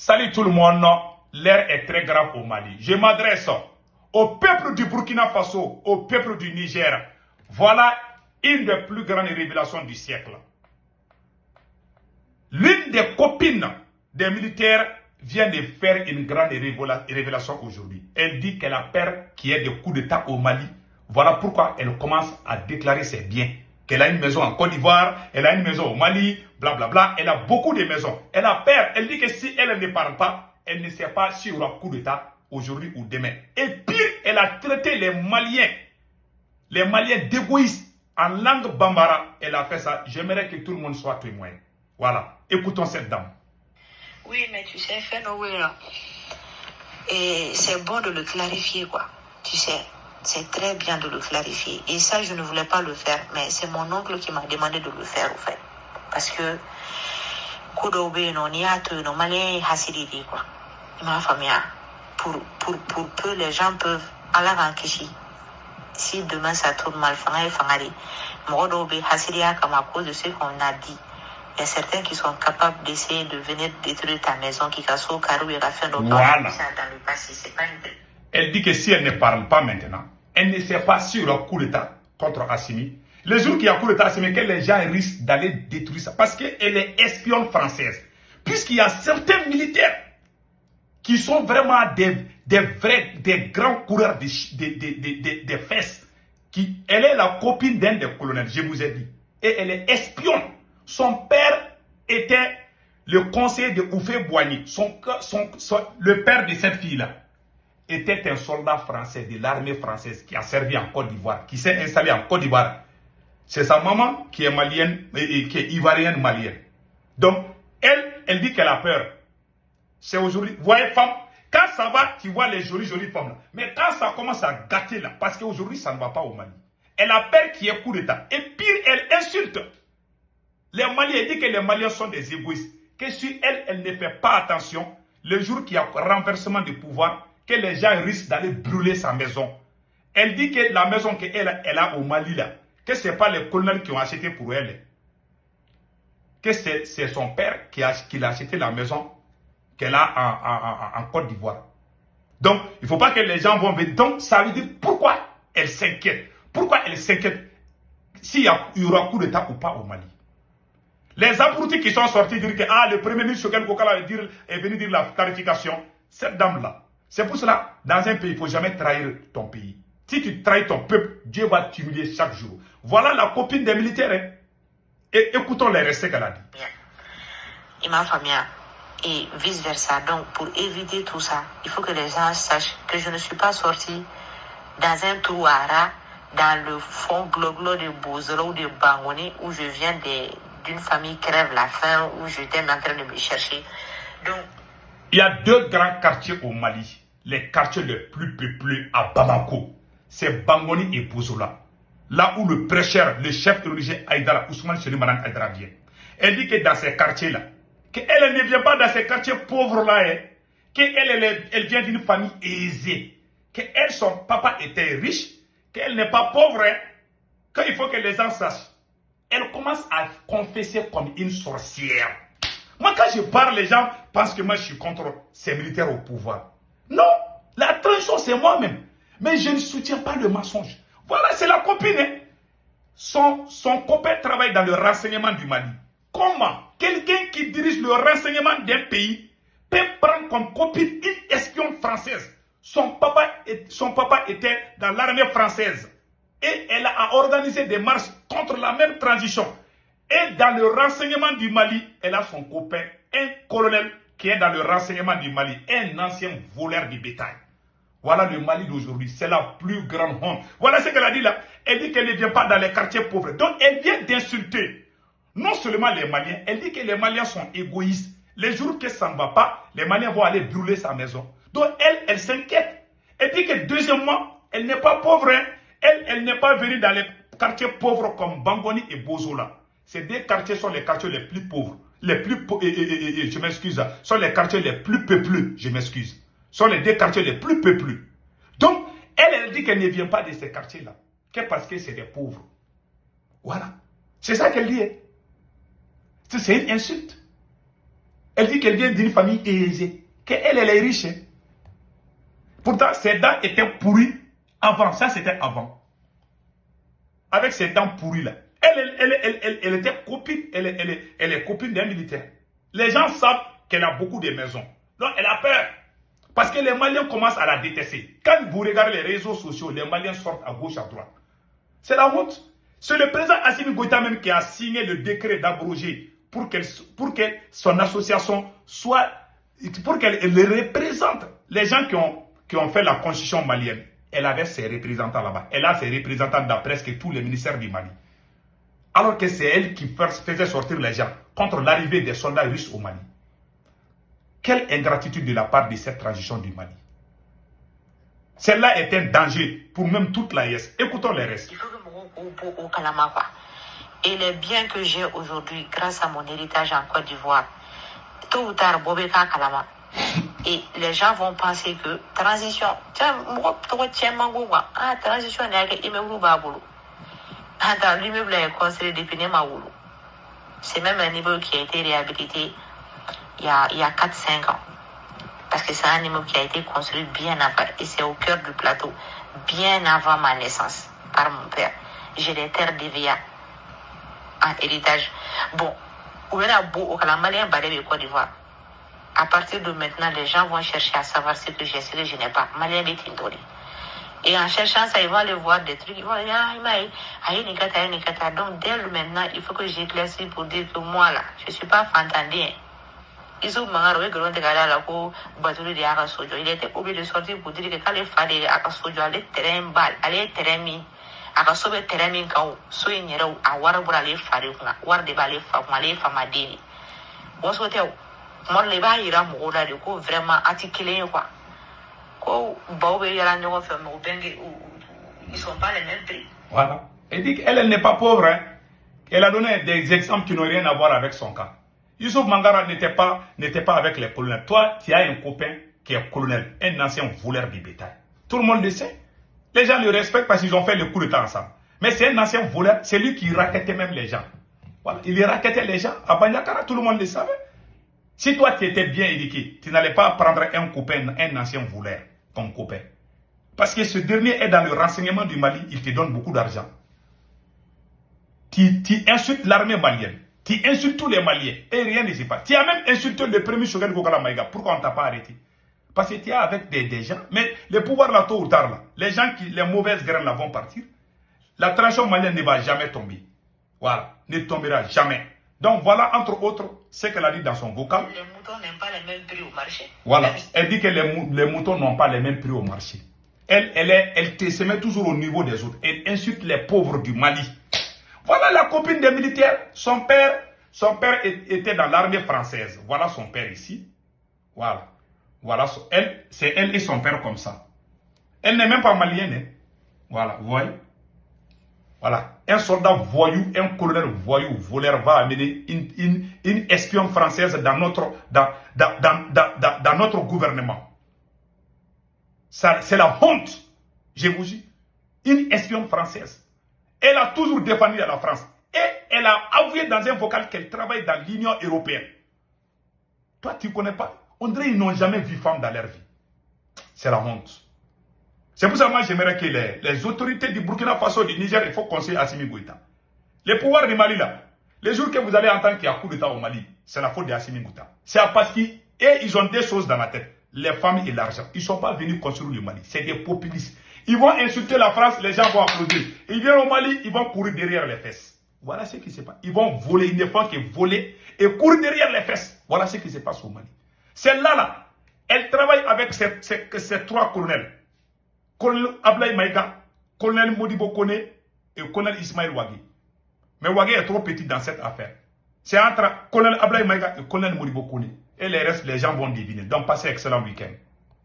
Salut tout le monde, l'heure est très grave au Mali. Je m'adresse au peuple du Burkina Faso, au peuple du Niger. Voilà une des plus grandes révélations du siècle. L'une des copines des militaires vient de faire une grande révélation aujourd'hui. Elle dit qu'elle a peur qu'il y ait des coups d'État au Mali. Voilà pourquoi elle commence à déclarer ses biens. Qu'elle a une maison en Côte d'Ivoire, elle a une maison au Mali, blablabla. Bla bla. Elle a beaucoup de maisons. Elle a peur. Elle dit que si elle ne parle pas, elle ne sait pas s'il y aura coup d'État aujourd'hui ou demain. Et pire, elle a traité les Maliens d'égoïstes en langue bambara. Elle a fait ça. J'aimerais que tout le monde soit témoin. Voilà. Écoutons cette dame. Oui, mais tu sais, Fenowela, et c'est bon de le clarifier, quoi. Tu sais, c'est très bien de le clarifier. Et ça, je ne voulais pas le faire, mais c'est mon oncle qui m'a demandé de le faire, au fait. Parce que, Kodobe, non, Niato, non, Malé, Hasididi, quoi. Ma famille, pour peu, les gens peuvent aller en Kishi. Si demain ça tourne mal, Fangari, Morodobe, Hasidia, comme à cause de ce qu'on a dit. Il y a certains qui sont capables d'essayer de venir détruire ta maison, qui cassent au carreau et la fin de voilà. Dans le passé, c'est pas une... Elle dit que si elle ne parle pas maintenant, elle ne sait pas s'il y aura coup d'État contre Assimi. Le jour qu'il y a coup d'État Assimi, que les gens risquent d'aller détruire ça. Parce qu'elle est espionne française. Puisqu'il y a certains militaires qui sont vraiment des grands coureurs des fesses. Elle est la copine d'un des colonels, je vous ai dit. Et elle est espionne. Son père était le conseiller de Oufé Boigny. Le père de cette fille-là était un soldat français de l'armée française qui a servi en Côte d'Ivoire, qui s'est installé en Côte d'Ivoire. C'est sa maman qui est malienne, qui est ivoirienne malienne. Donc, elle dit qu'elle a peur. C'est aujourd'hui, vous voyez, femme, quand ça va, tu vois les jolies femmes là. Mais quand ça commence à gâter là, parce qu'aujourd'hui, ça ne va pas au Mali. Elle a peur qu'il y ait coup d'État. Et pire, elle insulte les Maliens. Elle dit que les Maliens sont des égoïstes. Que si elle ne fait pas attention, le jour qu'il y a renversement de pouvoir, que les gens risquent d'aller brûler sa maison. Elle dit que la maison qu'elle a au Mali là, que ce n'est pas les colonels qui ont acheté pour elle. Que c'est son père qui a acheté la maison qu'elle a en Côte d'Ivoire. Donc, il ne faut pas que les gens vont venir. Donc, ça veut dire pourquoi elle s'inquiète. Pourquoi elle s'inquiète s'il y aura coup d'État ou pas au Mali. Les abrutis qui sont sortis dire que le premier ministre Choguel Kokala est venu dire la clarification. Cette dame-là, c'est pour cela, dans un pays, il ne faut jamais trahir ton pays. Si tu trahis ton peuple, Dieu va t'humilier chaque jour. Voilà la copine des militaires. Hein. Et écoutons les récits qu'elle a dit. Et ma famille, et vice-versa. Donc, pour éviter tout ça, il faut que les gens sachent que je ne suis pas sortie dans un trou à rats, dans le fond gloglo de Bozolo ou de Bangoni, où je viens d'une famille qui crève la faim, où j'étais en train de me chercher. Donc, il y a deux grands quartiers au Mali. Les quartiers les plus peuplés à Bamako. C'est Bangoni et Bozola. Là où le prêcheur, le chef religieux Aïdara, Ousmane Cheri Madame Aïdara vient. Elle dit que dans ces quartiers-là, qu'elle ne vient pas dans ces quartiers pauvres-là, hein, qu'elle vient d'une famille aisée, qu'elle, son papa était riche, qu'elle n'est pas pauvre, hein, qu'il faut que les gens sachent. Elle commence à confesser comme une sorcière. Moi, quand je parle, les gens pensent que moi, je suis contre ces militaires au pouvoir. Non, la transition, c'est moi-même. Mais je ne soutiens pas le mensonge. Voilà, c'est la copine. Hein. Son copain travaille dans le renseignement du Mali. Comment quelqu'un qui dirige le renseignement d'un pays peut prendre comme copine une espionne française? Son papa était dans l'armée française. Et elle a organisé des marches contre la même transition. Et dans le renseignement du Mali, elle a son copain, un colonel qui est dans le renseignement du Mali, un ancien voleur de bétail. Voilà le Mali d'aujourd'hui, c'est la plus grande honte. Voilà ce qu'elle a dit là. Elle dit qu'elle ne vient pas dans les quartiers pauvres. Donc elle vient d'insulter non seulement les Maliens, elle dit que les Maliens sont égoïstes. Les jours que ça ne va pas, les Maliens vont aller brûler sa maison. Donc elle s'inquiète. Elle dit que deuxièmement, elle n'est pas pauvre. Hein. Elle n'est pas venue dans les quartiers pauvres comme Bangoni et Bozola. Ces deux quartiers sont les quartiers les plus pauvres. Je m'excuse, sont les quartiers les plus peuplés, je m'excuse. Sont les deux quartiers les plus peuplés. Donc, elle dit qu'elle ne vient pas de ces quartiers-là. Que parce que c'est des pauvres. Voilà. C'est ça qu'elle dit. Hein. C'est une insulte. Elle dit qu'elle vient d'une famille aisée. Qu'elle, elle est riche. Hein. Pourtant, ses dents étaient pourries avant. Ça, c'était avant. Avec ses dents pourries là. Elle était copine. Elle est copine d'un militaire. Les gens savent qu'elle a beaucoup de maisons. Donc, elle a peur. Parce que les Maliens commencent à la détester. Quand vous regardez les réseaux sociaux, les Maliens sortent à gauche, à droite. C'est la honte. C'est le président Assimi Goïta même qui a signé le décret d'abroger pour que son association soit, pour qu'elle représente les gens qui ont fait la constitution malienne. Elle avait ses représentants là-bas. Elle a ses représentants dans presque tous les ministères du Mali. Alors que c'est elle qui faisait sortir les gens contre l'arrivée des soldats russes au Mali. Quelle ingratitude de la part de cette transition du Mali. Celle-là est un danger pour même toute la l'AES. Écoutons les restes. Il faut que au Kalama, quoi. Et les biens que j'ai aujourd'hui, grâce à mon héritage en Côte d'Ivoire, tôt ou tard, Bobeka Kalama. Et les gens vont penser que transition, transition n'est que immeuble Babolo. L'immeuble est construit depuis Nemaoulou. C'est même un immeuble qui a été réhabilité il y a 4-5 ans. Parce que c'est un immeuble qui a été construit bien avant. Et c'est au cœur du plateau, bien avant ma naissance, par mon père. J'ai des terres d'EVA en héritage. Bon, où il y a beau au Malien Badé de Côte d'Ivoire. À partir de maintenant, les gens vont chercher à savoir ce que j'ai, ce que je n'ai pas. Malien de Tindori. Et en cherchant ça, ils vont aller voir des trucs. Ils vont dire, donc dès maintenant, il faut que j'éclaircisse pour dire que moi là, je ne suis pas fantandien. Il était obligé de sortir pour dire que quand les femmes allaient allaient terrain bal, allaient terrain min, à sauver terrain min kao, soit il n'y a à voir pour aller faire war de balai femme, aller femme à dîner. On se dit, moi les bas ira mourir de coup vraiment articulé quoi. Quoi, Baobé ira nous faire mon bengue ils sont pas les mêmes prix. Voilà. Elle dit qu'elle n'est pas pauvre. Hein. Elle a donné des exemples qui n'ont rien à voir avec son cas. Youssouf Mangara n'était pas avec les colonels. Toi, tu as un copain qui est colonel, un ancien voleur de bétail. Tout le monde le sait. Les gens le respectent parce qu'ils ont fait le coup de temps ensemble. Mais c'est un ancien voleur, c'est lui qui raquettait même les gens. Voilà. Il raquettait les gens. À Banyakara, tout le monde le savait. Si toi, tu étais bien éduqué, tu n'allais pas prendre un copain, un ancien voleur, comme copain. Parce que ce dernier est dans le renseignement du Mali, il te donne beaucoup d'argent. Tu insultes l'armée malienne. Tu insultes tous les Maliens et rien ne se passe. Tu as même insulté le premier Choguel Gokala Maïga. Pourquoi on ne t'a pas arrêté? Parce que tu es avec des gens. Mais le pouvoir là, tôt ou tard, là, les mauvaises graines là vont partir. La transition malienne ne va jamais tomber. Voilà, ne tombera jamais. Donc voilà, entre autres, ce qu'elle a dit dans son vocal. Les moutons n'ont pas les mêmes prix au marché. Voilà, elle dit que les moutons n'ont pas les mêmes prix au marché. Elle se met toujours au niveau des autres. Elle insulte les pauvres du Mali. Voilà la copine des militaires. Son père était dans l'armée française. Voilà son père ici. Voilà. Voilà. C'est elle et son père comme ça. Elle n'est même pas malienne. Hein. Voilà. Vous voyez? Voilà. Un soldat voyou, un colonel voyou, voleur va amener une espionne française dans notre gouvernement. C'est la honte. Je vous dis. Une espionne française. Elle a toujours défendu la France. Et elle a avoué dans un vocal qu'elle travaille dans l'Union européenne. Toi, tu ne connais pas. On dirait qu'ils n'ont jamais vu femme dans leur vie. C'est la honte. C'est pour ça que moi, j'aimerais que les autorités du Burkina Faso, du Niger, il faut conseiller Assimi Goïta. Les pouvoirs du Mali, là, les jours que vous allez entendre qu'il y a coup d'État au Mali, c'est la faute d'Assimi Goïta. C'est parce qu'ils ont des choses dans la tête. Les femmes et l'argent. Ils ne sont pas venus construire le Mali. C'est des populistes. Ils vont insulter la France, les gens vont applaudir. Ils viennent au Mali, ils vont courir derrière les fesses. Voilà ce qui se passe. Ils vont voler, ils ne font que voler et courir derrière les fesses. Voilà ce qui se passe au Mali. Celle-là, elle travaille avec ces trois colonels. Colonel Ablaye Maïga, colonel Modibo Kone et colonel Ismaël Ouagui. Mais Ouagui est trop petit dans cette affaire. C'est entre colonel Ablaye Maïga et colonel Modibo Kone. Et les restes, les gens vont deviner. Donc, passez un excellent week-end.